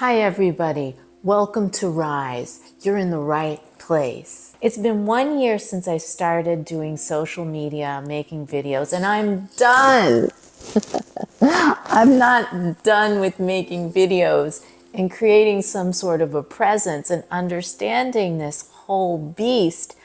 Hi everybody, welcome to Rise. You're in the right place. It's been 1 year since I started doing social media, making videos, and I'm done. I'm not done with making videos and creating some sort of a presence and understanding this whole beast,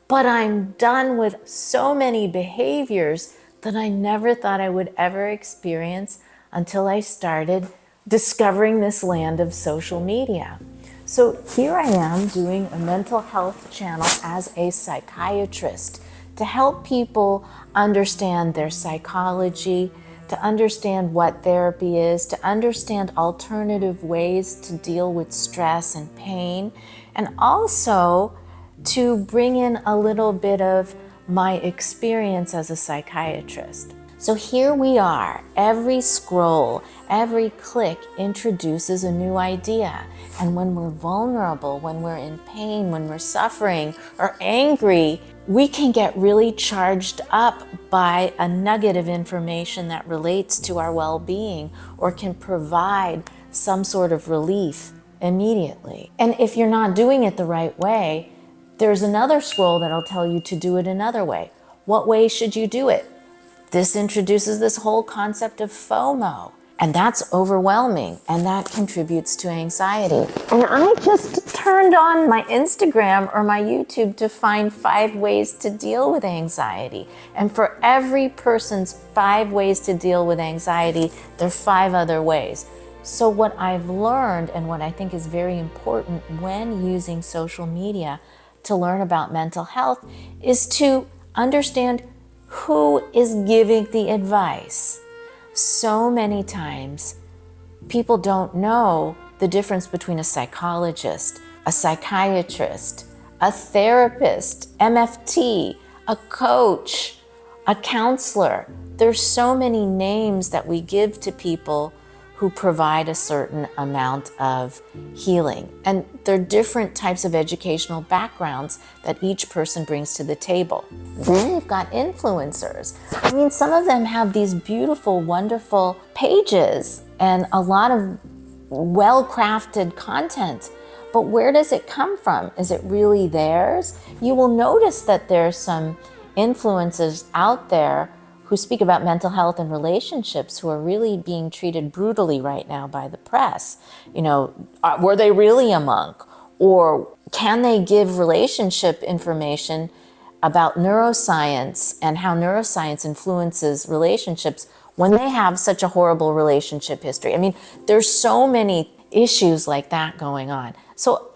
but I'm done with so many behaviors that I never thought I would ever experience until I started discovering this land of social media. So here I am doing a mental health channel as a psychiatrist to help people understand their psychology, to understand what therapy is, to understand alternative ways to deal with stress and pain, and also to bring in a little bit of my experience as a psychiatrist. So here we are. Every scroll, every click introduces a new idea. And when we're vulnerable, when we're in pain, when we're suffering or angry, we can get really charged up by a nugget of information that relates to our well-being or can provide some sort of relief immediately. And if you're not doing it the right way, there's another scroll that'll tell you to do it another way. What way should you do it? This introduces this whole concept of FOMO, and that's overwhelming, and that contributes to anxiety. And I just turned on my Instagram or my YouTube to find 5 ways to deal with anxiety. And for every person's 5 ways to deal with anxiety, there are 5 other ways. So what I've learned, and what I think is very important when using social media to learn about mental health, is to understand who is giving the advice. So many times, people don't know the difference between a psychologist, a psychiatrist, a therapist, MFT, a coach, a counselor. There's so many names that we give to people who provide a certain amount of healing. And there are different types of educational backgrounds that each person brings to the table. Then you've got influencers. I mean, some of them have these beautiful, wonderful pages and a lot of well-crafted content. But where does it come from? Is it really theirs? You will notice that there's some influencers out there who speak about mental health and relationships who are really being treated brutally right now by the press. You know, were they really a monk? Or can they give relationship information about neuroscience and how neuroscience influences relationships when they have such a horrible relationship history? I mean, there's so many issues like that going on. So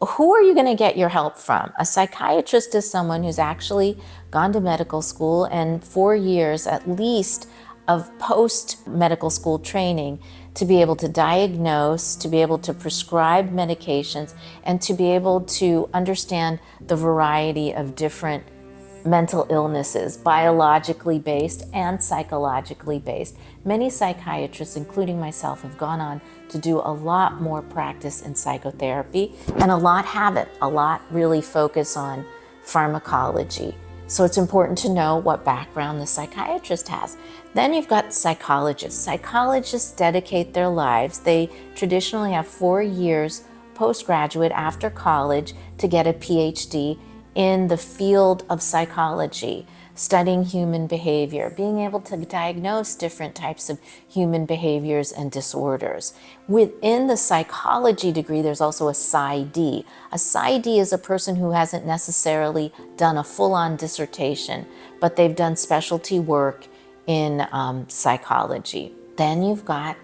who are you going to get your help from? A psychiatrist is someone who's actually gone to medical school and 4 years at least of post-medical school training to be able to diagnose, to be able to prescribe medications, and to be able to understand the variety of different mental illnesses, biologically based and psychologically based. Many psychiatrists, including myself, have gone on to do a lot more practice in psychotherapy, and a lot haven't. A lot really focus on pharmacology. So it's important to know what background the psychiatrist has. Then you've got psychologists. Psychologists dedicate their lives. They traditionally have 4 years postgraduate after college to get a PhD in the field of psychology, studying human behavior, being able to diagnose different types of human behaviors and disorders. Within the psychology degree, there's also a PsyD. A PsyD is a person who hasn't necessarily done a full-on dissertation, but they've done specialty work in psychology. Then you've got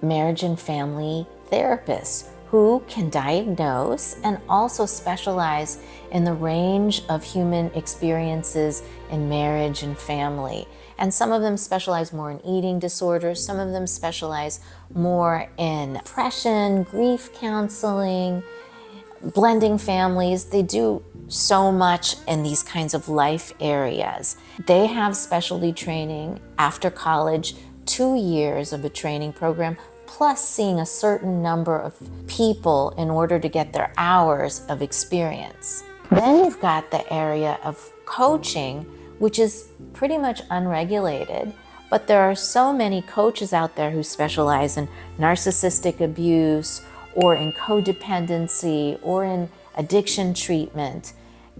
marriage and family therapists who can diagnose and also specialize in the range of human experiences in marriage and family. And some of them specialize more in eating disorders, some of them specialize more in depression, grief counseling, blending families. They do so much in these kinds of life areas. They have specialty training after college, 2 years of a training program, plus seeing a certain number of people in order to get their hours of experience. Then you've got the area of coaching, which is pretty much unregulated, But there are so many coaches out there who specialize in narcissistic abuse or in codependency or in addiction treatment.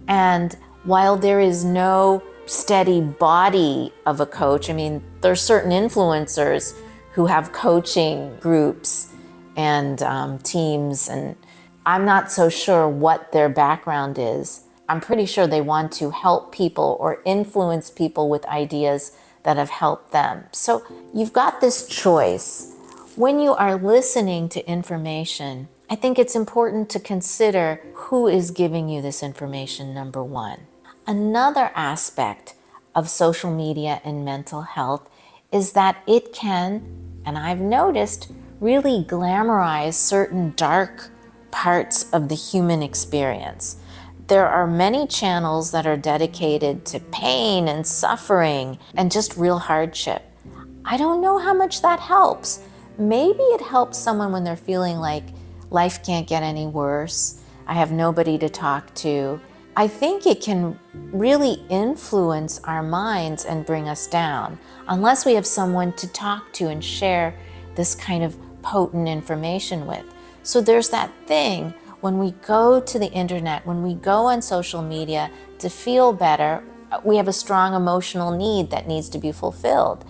And while there is no steady body of a coach, I mean, there are certain influencers who have coaching groups and teams, and I'm not so sure what their background is. I'm pretty sure they want to help people or influence people with ideas that have helped them. So you've got this choice. When you are listening to information, I think it's important to consider who is giving you this information, number one. Another aspect of social media and mental health is that it can, and I've noticed, really glamorize certain dark parts of the human experience. There are many channels that are dedicated to pain and suffering and just real hardship. I don't know how much that helps. Maybe it helps someone when they're feeling like life can't get any worse. I have nobody to talk to. I think it can really influence our minds and bring us down unless we have someone to talk to and share this kind of potent information with. So there's that thing when we go to the internet, when we go on social media to feel better, we have a strong emotional need that needs to be fulfilled,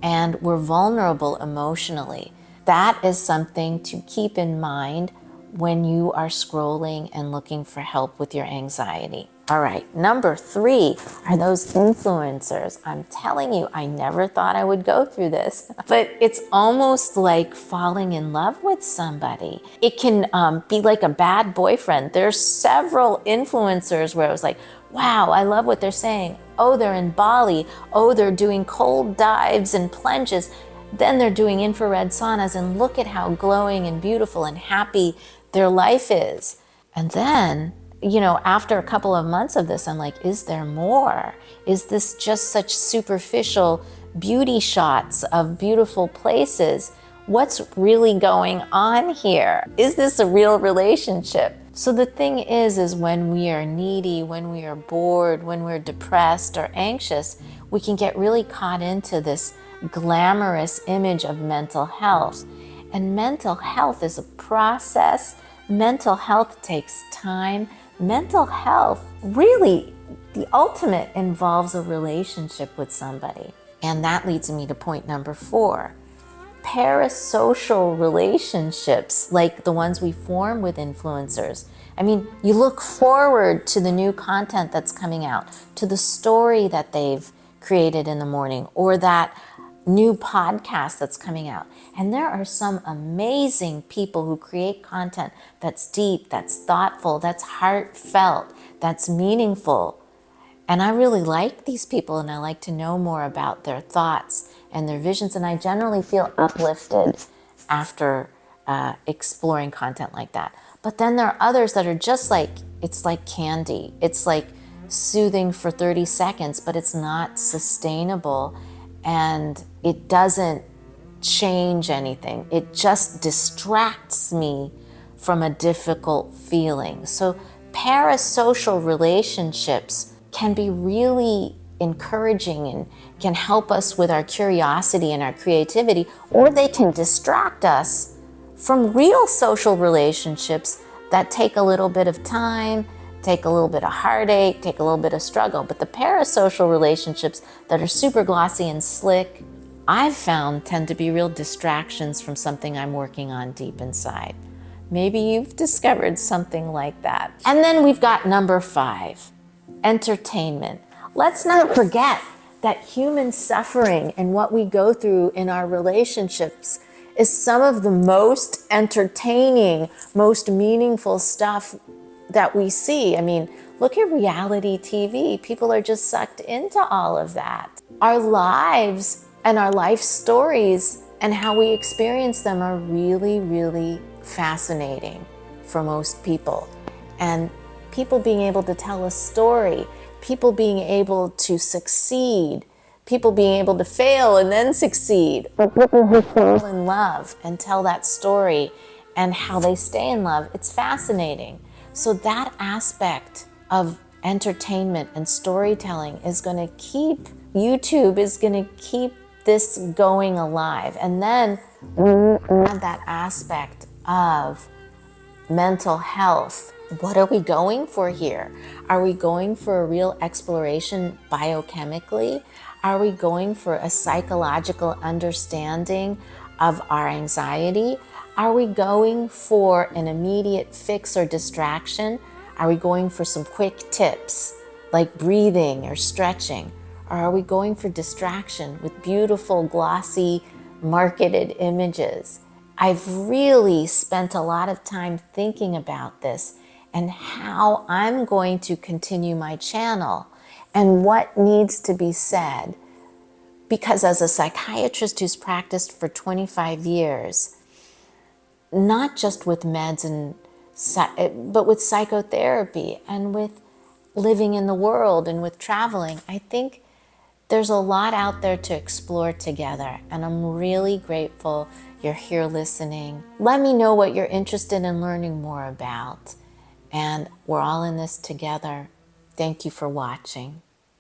and we're vulnerable emotionally. That is something to keep in mind when you are scrolling and looking for help with your anxiety. All right, number 3 are those influencers. I'm telling you, I never thought I would go through this, but it's almost like falling in love with somebody. It can be like a bad boyfriend. There's several influencers where I was like, wow, I love what they're saying. Oh, they're in Bali. Oh, they're doing cold dives and plunges. Then they're doing infrared saunas, and look at how glowing and beautiful and happy their life is. And then, after a couple of months of this, I'm like, is there more? Is this just such superficial beauty shots of beautiful places? What's really going on here? Is this a real relationship? So the thing is when we are needy, when we are bored, when we're depressed or anxious, we can get really caught into this glamorous image of mental health. And mental health is a process. Mental health takes time. Mental health, really, the ultimate involves a relationship with somebody. And that leads me to point number 4. Parasocial relationships, like the ones we form with influencers. I mean, you look forward to the new content that's coming out, to the story that they've created in the morning, or that new podcast that's coming out. And there are some amazing people who create content that's deep, that's thoughtful, that's heartfelt, that's meaningful. And I really like these people, and I like to know more about their thoughts and their visions. And I generally feel uplifted after exploring content like that. But then there are others that are just like, it's like candy. It's like soothing for 30 seconds, but it's not sustainable. And it doesn't change anything. It just distracts me from a difficult feeling. So parasocial relationships can be really encouraging and can help us with our curiosity and our creativity, or they can distract us from real social relationships that take a little bit of time, take a little bit of heartache, take a little bit of struggle. But the parasocial relationships that are super glossy and slick, I've found tend to be real distractions from something I'm working on deep inside. Maybe you've discovered something like that. And then we've got number 5, entertainment. Let's not forget that human suffering and what we go through in our relationships is some of the most entertaining, most meaningful stuff that we see. I mean, look at reality TV. People are just sucked into all of that. Our lives and our life stories and how we experience them are really, really fascinating for most people. And people being able to tell a story, people being able to succeed, people being able to fail and then succeed, or people who fall in love and tell that story and how they stay in love, it's fascinating. So that aspect of entertainment and storytelling is going to keep, YouTube is going to keep this going alive. And then we add that aspect of mental health. What are we going for here? Are we going for a real exploration biochemically? Are we going for a psychological understanding of our anxiety? Are we going for an immediate fix or distraction? Are we going for some quick tips like breathing or stretching? Or are we going for distraction with beautiful, glossy, marketed images? I've really spent a lot of time thinking about this and how I'm going to continue my channel and what needs to be said. Because as a psychiatrist who's practiced for 25 years, not just with meds but with psychotherapy and with living in the world and with traveling, I think there's a lot out there to explore together, and I'm really grateful you're here listening. Let me know what you're interested in learning more about, and we're all in this together. Thank you for watching.